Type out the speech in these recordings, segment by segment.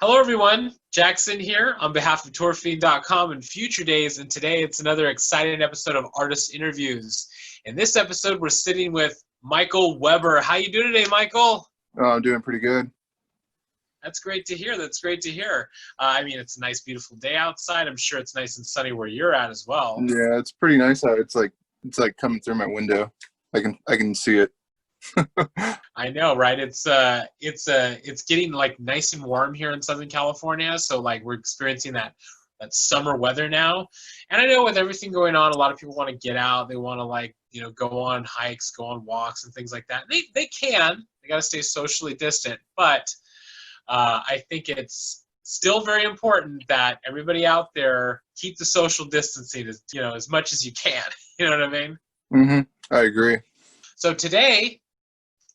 Hello, everyone. Jak Syn here on behalf of TourFiend.com and Future Daze, and today it's another exciting episode of Artist Interviews. In this episode, we're sitting with Michael Weber. How you doing today, Michael? Oh, I'm doing pretty good. That's great to hear. That's great to hear. I mean, it's a nice, beautiful day outside. I'm sure it's nice and sunny where you're at as well. Yeah, it's pretty nice out. It's like coming through my window. I can see it. I know, right? It's getting like nice and warm here in Southern California, so like we're experiencing that summer weather now. And I know with everything going on, a lot of people want to get out. They want to go on hikes, go on walks and things like that. They can. They got to stay socially distant, but I think it's still very important that everybody out there keep the social distancing as much as you can. You know what I mean? Mm-hmm. I agree. So today,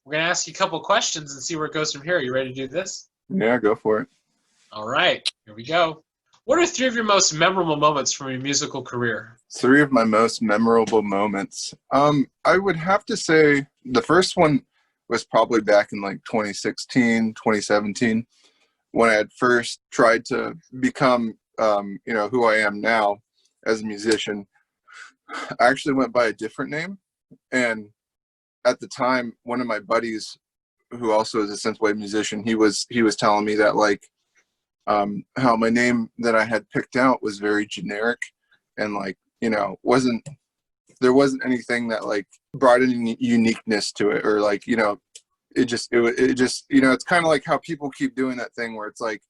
we're going to ask you a couple questions and see where it goes from here. Are you ready to do this? Yeah, go for it. All right, here we go. What are three of your most memorable moments from your musical career? Three of my most memorable moments. I would have to say the first one was probably back in like 2016, 2017, when I had first tried to become, who I am now as a musician. I actually went by a different name, and at the time, one of my buddies, who also is a synthwave musician, he was telling me that how my name that I had picked out was very generic, and there wasn't anything that brought any uniqueness to it, or it's kind of like how people keep doing that thing where it's like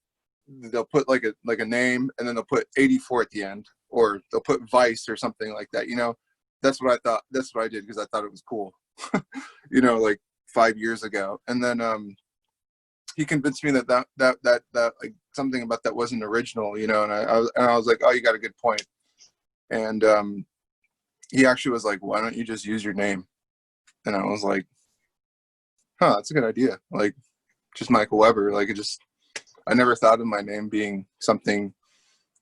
they'll put like a name and then they'll put 84 at the end, or they'll put Vice or something like that. That's what I thought. That's what I did because I thought it was cool. 5 years ago, and then he convinced me that like something about that wasn't original, and I was like, oh, you got a good point. And he actually was like, why don't you just use your name? And I was like, huh, that's a good idea. Like, just Michael Weber. I never thought of my name being something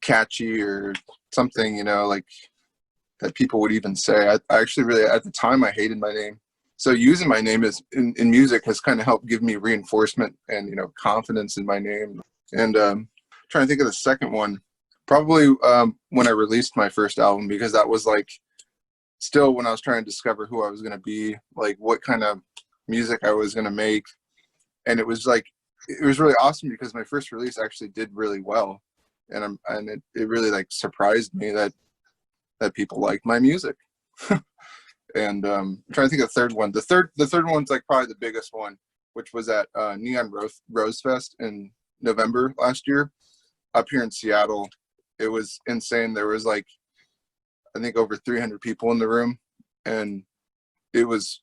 catchy or something, that people would even say. I actually really, at the time, I hated my name. So using my name in music has kind of helped give me reinforcement and, confidence in my name. And trying to think of the second one, probably when I released my first album, because that was still when I was trying to discover who I was going to be, what kind of music I was going to make. And it was really awesome because my first release actually did really well. And it really surprised me that people liked my music. And I'm trying to think of the third one. The third one's probably the biggest one, which was at Neon Rose Fest in November last year up here in Seattle. It was insane. There was I think over 300 people in the room, and it was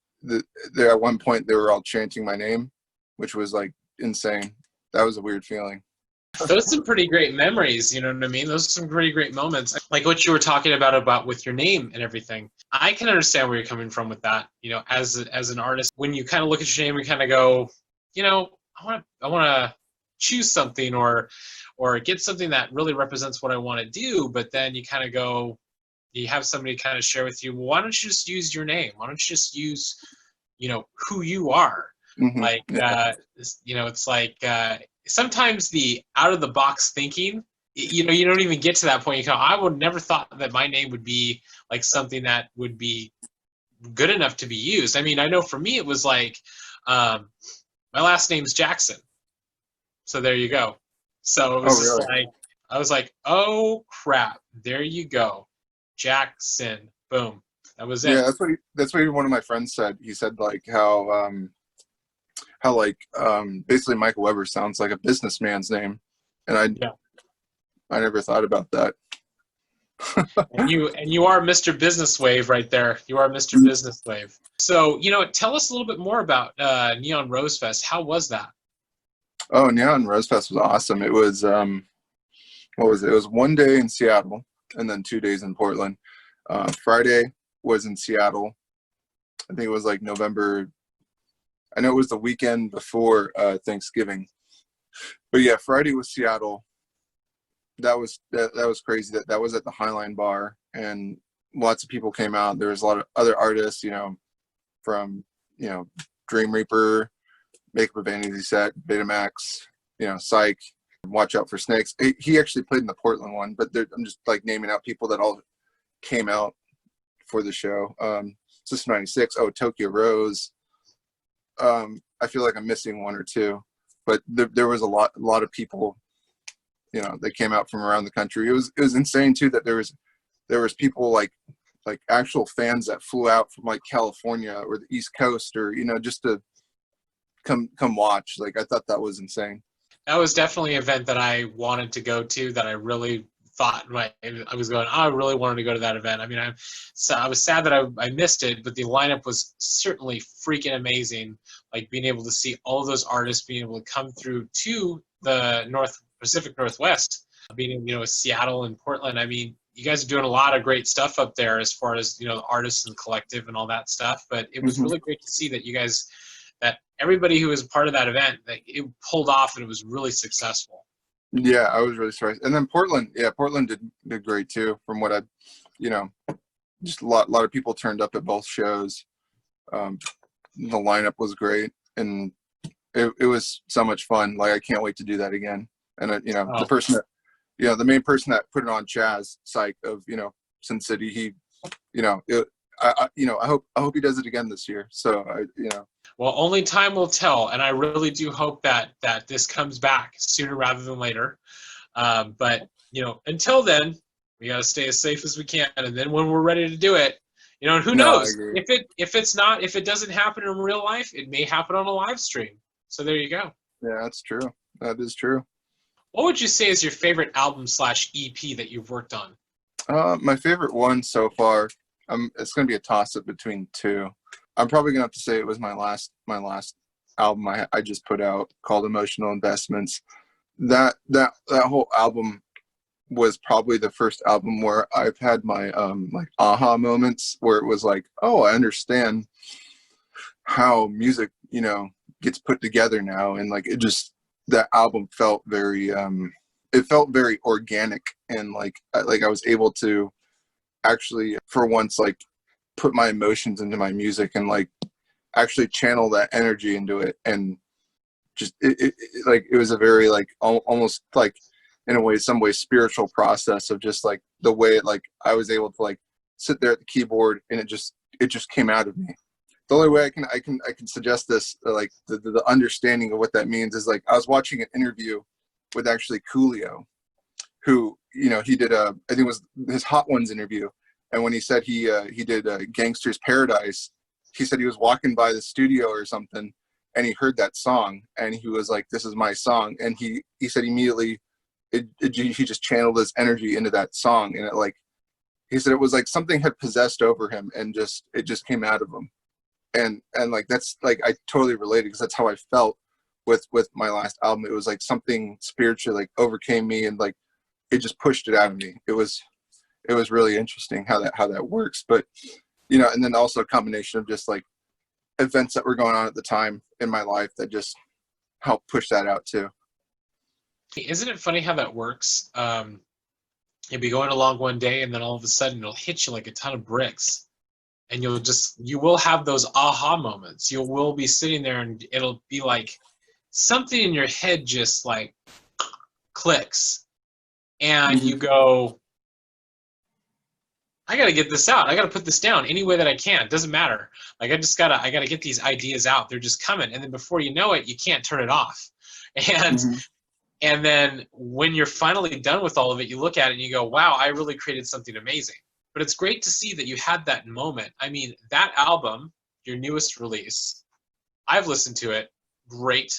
at one point they were all chanting my name, which was insane. That was a weird feeling. Those are some pretty great memories, you know what I mean? Those are some pretty great moments. Like what you were talking about with your name and everything. I can understand where you're coming from with that. As an artist, when you kind of look at your name and kind of go, I want to choose something or get something that really represents what I want to do, but then you kind of go, you have somebody kind of share with you, well, why don't you just use your name? Why don't you just use, who you are? Mm-hmm. It's sometimes the out of the box thinking, you don't even get to that point. I would never thought that my name would be something that would be good enough to be used. I mean, I know for me it was my last name's Jackson, so there you go. So it was I was like, oh crap, there you go, Jak Syn, boom, that was it. Yeah, that's what one of my friends said. He said how basically Michael Weber sounds like a businessman's name, and I never thought about that. and you are Mr. BusinessWave right there. You are Mr. BusinessWave. So tell us a little bit more about Neon Rose Fest. How was that? Oh, Neon Rose Fest was awesome. It was what was it? It was one day in Seattle and then 2 days in Portland. Friday was in Seattle. I think it was November. I know it was the weekend before Thanksgiving, but yeah, Friday was Seattle. That was crazy. That was at the Highline Bar, and lots of people came out. There was a lot of other artists, from Dream Reaper, Makeup of Vanity Set, Betamax, Psych, Watch Out for Snakes. He actually played in the Portland one, but I'm just like naming out people that all came out for the show. System 96. Oh, Tokyo Rose. I feel like I'm missing one or two, but there was a lot of people, you know, that came out from around the country. It was insane too that there was people like actual fans that flew out from like California or the East Coast, or, you know, just to come watch. Like, I thought that was insane. That was definitely an event that I wanted to go to, that I really thought I was going, I really wanted to go to that event. I mean, I was sad that I missed it, but the lineup was certainly freaking amazing. Like, being able to see all of those artists being able to come through to the Pacific Northwest, being, you know, Seattle and Portland. I mean, you guys are doing a lot of great stuff up there as far as, you know, the artists and collective and all that stuff. But it was really great to see that you guys, that everybody who was part of that event, that it pulled off and it was really successful. Yeah, I was really surprised. And then Portland did great too. From what I, you know, just a lot of people turned up at both shows. The lineup was great, and it was so much fun. Like, I can't wait to do that again. And you know, the person that, you know, the main person that put it on, Chaz Syke of, you know, Sin City, he, you know, I hope he does it again this year. So you know. Well, only time will tell, and I really do hope that this comes back sooner rather than later. But, you know, until then, we got to stay as safe as we can, and then when we're ready to do it, you know, who knows? If it doesn't happen in real life, it may happen on a live stream. So there you go. Yeah, that's true. That is true. What would you say is your favorite album / EP that you've worked on? My favorite one so far, it's going to be a toss-up between two. I'm probably gonna have to say it was my last album I just put out, called Emotional Investments. That whole album was probably the first album where I've had my like aha moments, where it was like, oh, I understand how music, you know, gets put together now. And like, that album felt very organic, and like I was able to actually, for once, like, put my emotions into my music and like actually channel that energy into it. And just it was a very like almost like, in a way, some way, spiritual process of just like the way it, like, I was able to like sit there at the keyboard and it just came out of me. The only way I can suggest this, like the understanding of what that means, is like, I was watching an interview with actually Coolio, who, you know, he did I think it was his Hot Ones interview. And when he said he did Gangster's Paradise, he said he was walking by the studio or something, and he heard that song, and he was like, "This is my song." And he said immediately, he just channeled his energy into that song, and it, like, he said, it was like something had possessed over him, and it just came out of him. And like, that's like, I totally related, because that's how I felt with my last album. It was like something spiritual like overcame me, and like it just pushed it out of me. It was really interesting how that works. But, you know, and then also a combination of just like events that were going on at the time in my life that just helped push that out too. Isn't it funny how that works? You'll be going along one day, and then all of a sudden it'll hit you like a ton of bricks, and you will have those aha moments. You will be sitting there, and it'll be like something in your head just like clicks, and you go, I got to get this out. I got to put this down any way that I can. It doesn't matter. Like, I got to get these ideas out. They're just coming. And then before you know it, you can't turn it off. And then when you're finally done with all of it, you look at it and you go, wow, I really created something amazing. But it's great to see that you had that moment. I mean, that album, your newest release, I've listened to it. Great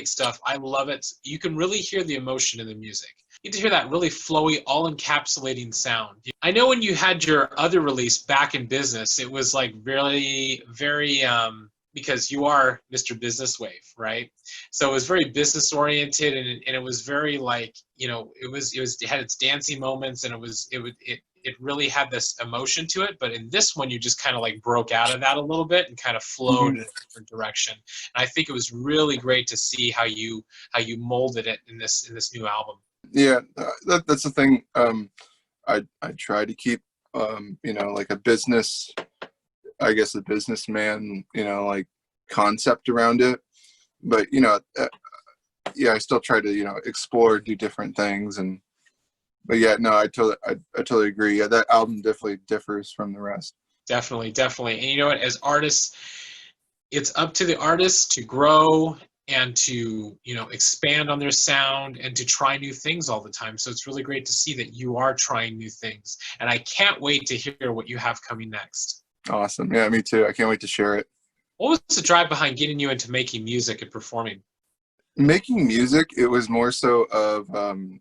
stuff. I love it. You can really hear the emotion in the music. You get to hear that really flowy, all-encapsulating sound. I know when you had your other release, Back in Business, it was like very, very, because you are Mr. BusinessWave, right? So it was very business-oriented, and it was very like, you know, it had its dancing moments, and it really had this emotion to it. But in this one, you just kind of like broke out of that a little bit and kind of flowed in a different direction. And I think it was really great to see how you molded it in this new album. Yeah, that's the thing. I try to keep, you know, like a businessman, you know, like concept around it. But, you know, yeah, I still try to, explore, do different things. But yeah, no, I totally agree. Yeah, that album definitely differs from the rest. Definitely, definitely. And you know what? As artists, it's up to the artists to grow and to, expand on their sound and to try new things all the time. So it's really great to see that you are trying new things. And I can't wait to hear what you have coming next. Awesome. Yeah, me too. I can't wait to share it. What was the drive behind getting you into making music and performing? Making music, it was more so of, I'm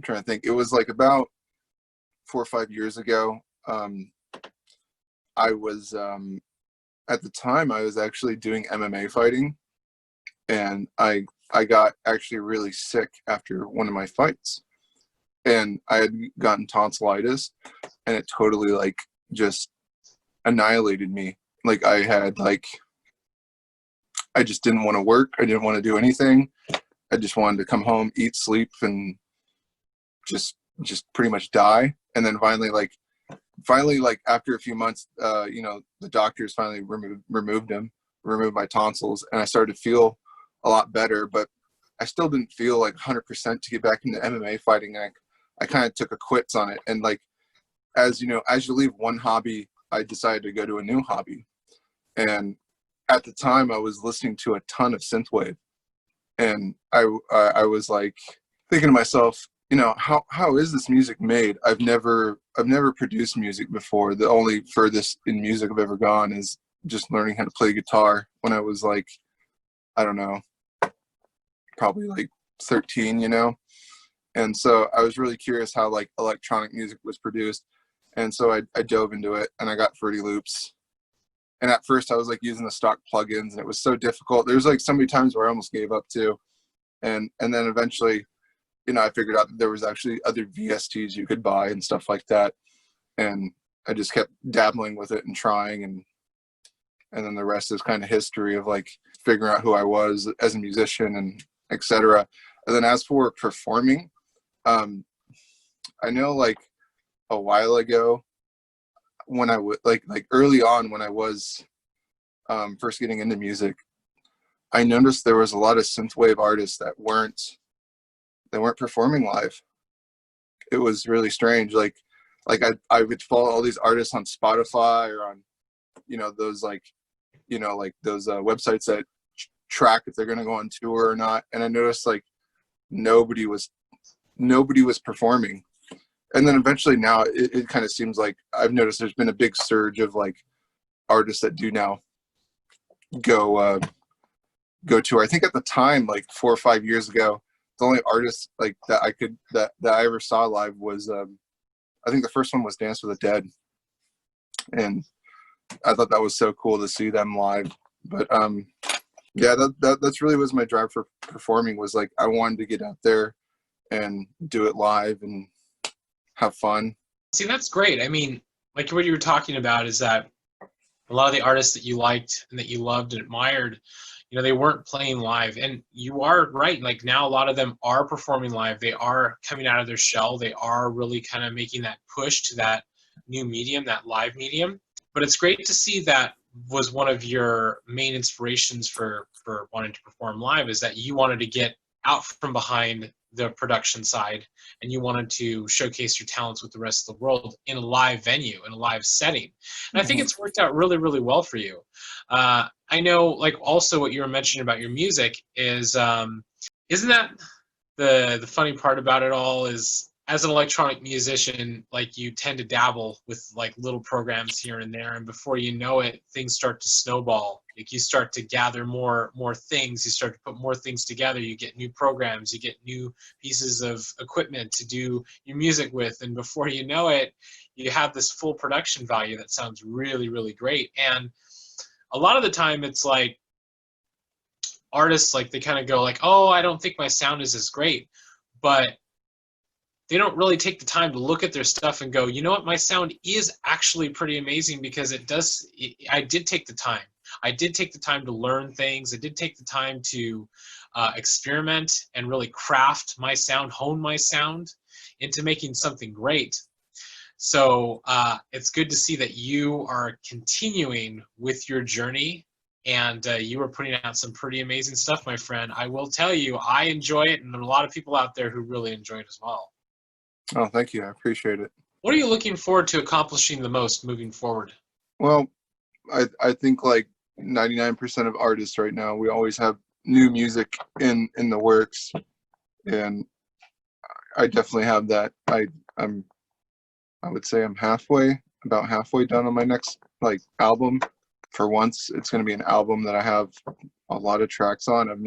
trying to think. It was like about 4 or 5 years ago. I was, at the time, I was actually doing MMA fighting, and I got actually really sick after one of my fights, and I had gotten tonsillitis, and it totally like just annihilated me. Like I just didn't want to work. I didn't want to do anything. I just wanted to come home, eat, sleep, and just pretty much die. And then finally like after a few months, the doctors finally removed my tonsils, and I started to feel a lot better, but I still didn't feel like 100% to get back into MMA fighting. And I kind of took a quits on it. And like, as you leave one hobby, I decided to go to a new hobby. And at the time I was listening to a ton of synthwave, and I was like thinking to myself, how is this music made? I've never produced music before. The only furthest in music I've ever gone is just learning how to play guitar when I was like, I don't know, probably like 13, And so I was really curious how like electronic music was produced. And so I dove into it, and I got Fruity Loops. And at first I was like using the stock plugins, and it was so difficult. There was like so many times where I almost gave up too. And then eventually, I figured out that there was actually other VSTs you could buy and stuff like that. And I just kept dabbling with it and trying, and then the rest is kind of history of like figuring out who I was as a musician and etc. And then as for performing, I know like a while ago when I would like early on when I was first getting into music, I noticed there was a lot of synthwave artists that weren't performing live. It was really strange. Like I would follow all these artists on Spotify or on those those websites that track if they're going to go on tour or not, and I noticed like nobody was performing. And then eventually now it kind of seems like I've noticed there's been a big surge of like artists that do now go tour. I think at the time, like 4 or 5 years ago, the only artist like that I ever saw live was I think the first one was Dance with the Dead, and I thought that was so cool to see them live. But yeah, that's really was my drive for performing, was like I wanted to get out there and do it live and have fun. See, that's great. I mean, like what you were talking about is that a lot of the artists that you liked and that you loved and admired, they weren't playing live. And you are right. Like now a lot of them are performing live. They are coming out of their shell. They are really kind of making that push to that new medium, that live medium. But it's great to see that was one of your main inspirations for wanting to perform live, is that you wanted to get out from behind the production side and you wanted to showcase your talents with the rest of the world in a live venue, in a live setting. And I think it's worked out really, really well for you. I know, like, also what you were mentioning about your music is, isn't that the funny part about it all is, as an electronic musician, like you tend to dabble with like little programs here and there, and before you know it, things start to snowball. Like you start to gather more things, you start to put more things together, you get new programs, you get new pieces of equipment to do your music with, and before you know it, you have this full production value that sounds really, really great. And a lot of the time it's like artists, like they kind of go like, oh, I don't think my sound is as great, but they don't really take the time to look at their stuff and go, you know what, my sound is actually pretty amazing because I did take the time. I did take the time to learn things. I did take the time to experiment and really craft my sound, hone my sound into making something great. So it's good to see that you are continuing with your journey and you were putting out some pretty amazing stuff, my friend. I will tell you, I enjoy it, and there are a lot of people out there who really enjoy it as well. Oh, thank you. I appreciate it. What are you looking forward to accomplishing the most moving forward? Well, I think like 99% of artists right now, we always have new music in the works, and I definitely have that. I would say I'm about halfway done on my next like album. For once, it's going to be an album that I have a lot of tracks on. I'm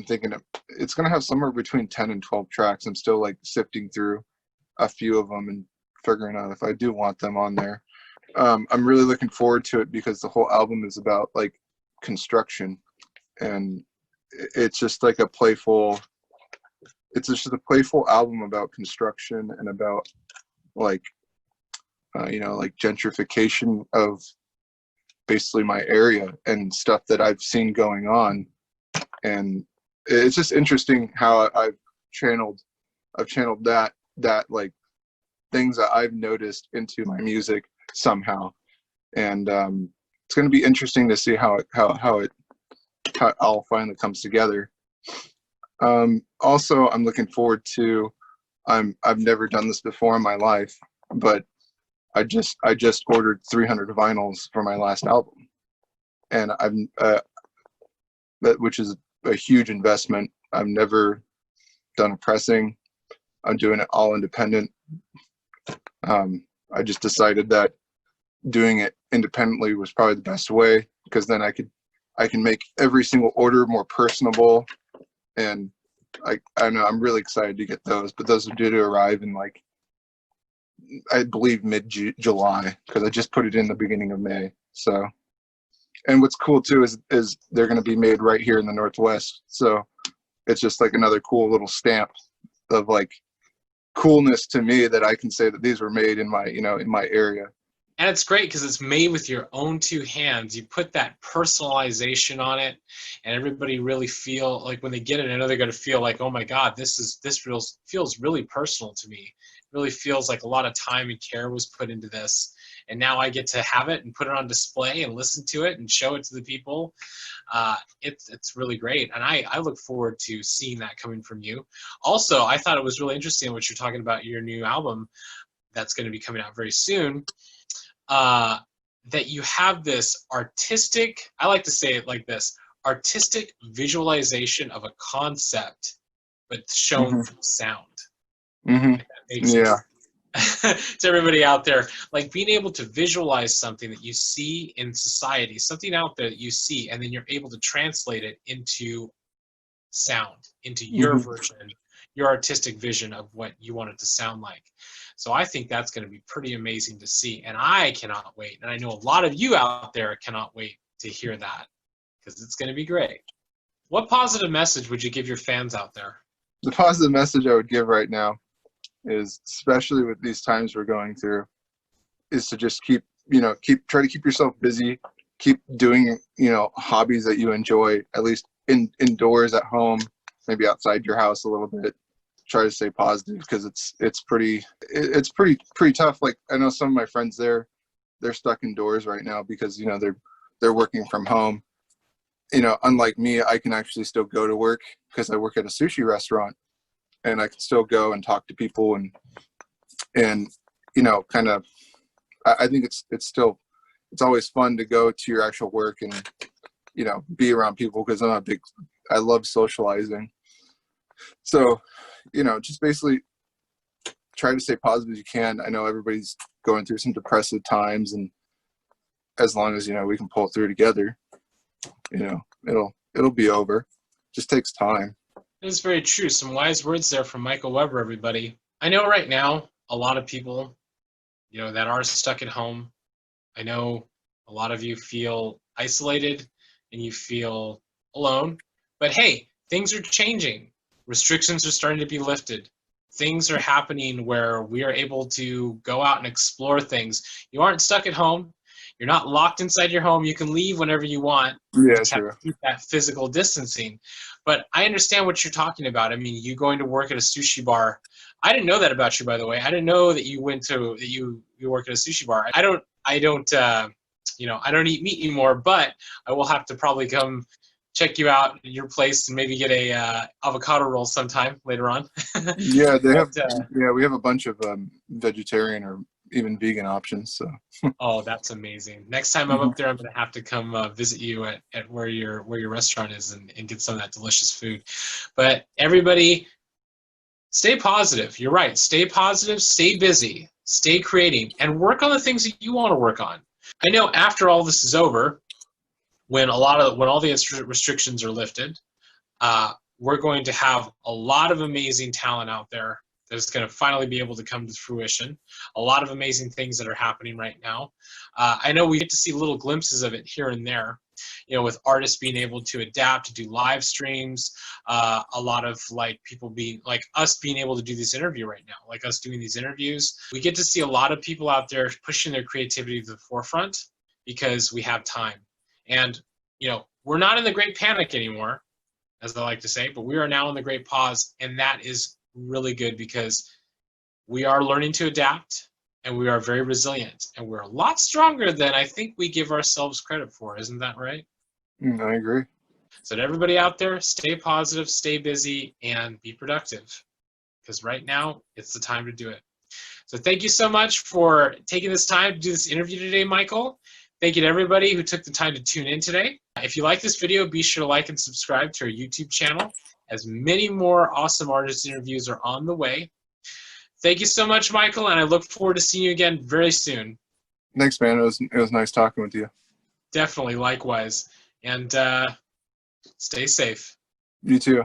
thinking it's going to have somewhere between 10 and 12 tracks. I'm still like sifting through a few of them and figuring out if I do want them on there. I'm really looking forward to it because the whole album is about like construction, and it's just like it's just a playful album about construction and about like like gentrification of basically my area and stuff that I've seen going on. And it's just interesting how I've channeled that like things that I've noticed into my music somehow. And it's going to be interesting to see how it all finally comes together. Also, I'm looking forward to, I've never done this before in my life, but I just ordered 300 vinyls for my last album, and which is a huge investment. I've never done a pressing. I'm doing it all independent. I just decided that doing it independently was probably the best way, because then I can make every single order more personable. And I know I'm really excited to get those, but those are due to arrive in like, I believe mid-July, because I just put it in the beginning of May. So, and what's cool too is they're going to be made right here in the Northwest. So it's just like another cool little stamp of like coolness to me that I can say that these were made in my, in my area. And it's great because it's made with your own two hands. You put that personalization on it, and everybody really feel like when they get it, I know they're going to feel like, oh my God, this feels really personal to me. It really feels like a lot of time and care was put into this. And now I get to have it and put it on display and listen to it and show it to the people. It's really great. And I look forward to seeing that coming from you. Also, I thought it was really interesting what you're talking about, your new album that's going to be coming out very soon. That you have this artistic, I like to say it like this, artistic visualization of a concept, but shown through sound. Yeah. To everybody out there, like being able to visualize something that you see in society, something out there that you see, and then you're able to translate it into sound, into your version, your artistic vision of what you want it to sound like. So I think that's going to be pretty amazing to see, and I cannot wait. And I know a lot of you out there cannot wait to hear that, because it's going to be great. What positive message would you give your fans out there? The positive message I would give right now is, especially with these times we're going through, is to just try to keep yourself busy, keep doing, hobbies that you enjoy, at least indoors at home, maybe outside your house a little bit. Try to stay positive, because it's pretty tough. Like, I know some of my friends they're stuck indoors right now because they're working from home. Unlike me, I can actually still go to work because I work at a sushi restaurant, and I can still go and talk to people and kind of, I think it's always fun to go to your actual work and be around people, because I love socializing. So just basically try to stay positive as you can. I know everybody's going through some depressive times, and as long as we can pull through together, it'll be over. Just takes time. It's very true. Some wise words there from Michael Weber, everybody. I know right now a lot of people, that are stuck at home. I know a lot of you feel isolated and you feel alone. But hey, things are changing. Restrictions are starting to be lifted. Things are happening where we are able to go out and explore things. You aren't stuck at home. You're not locked inside your home. You can leave whenever you want. Yeah, sure. Keep that physical distancing. But I understand what you're talking about. I mean, you going to work at a sushi bar. I didn't know that about you, by the way. I didn't know that you work at a sushi bar. I don't I don't eat meat anymore, but I will have to probably come check you out at your place and maybe get a avocado roll sometime later on. Yeah, they have. But, Yeah, we have a bunch of vegetarian or even vegan options. So. oh, that's amazing. Next time I'm Mhm. up there, I'm going to have to come visit you at where your restaurant is and get some of that delicious food. But everybody, stay positive. You're right. Stay positive, stay busy, stay creating, and work on the things that you want to work on. I know after all this is over, when all the restrictions are lifted, we're going to have a lot of amazing talent out there that's going to finally be able to come to fruition. A lot of amazing things that are happening right now. I know we get to see little glimpses of it here and there, with artists being able to adapt to do live streams, a lot of people being like us being able to do this interview right now, like us doing these interviews. We get to see a lot of people out there pushing their creativity to the forefront because we have time. And, we're not in the great panic anymore, as I like to say, but we are now in the great pause, and that is really good because we are learning to adapt, and we are very resilient, and we're a lot stronger than I think we give ourselves credit for. Isn't that right? I agree. So to everybody out there, stay positive, stay busy, and be productive, because right now it's the time to do it. So thank you so much for taking this time to do this interview today, Michael. Thank you to everybody who took the time to tune in today. If you like this video, be sure to like and subscribe to our YouTube channel, as many more awesome artist interviews are on the way. Thank you so much, Michael, and I look forward to seeing you again very soon. Thanks, man. It was nice talking with you. Definitely, likewise. And stay safe. You too.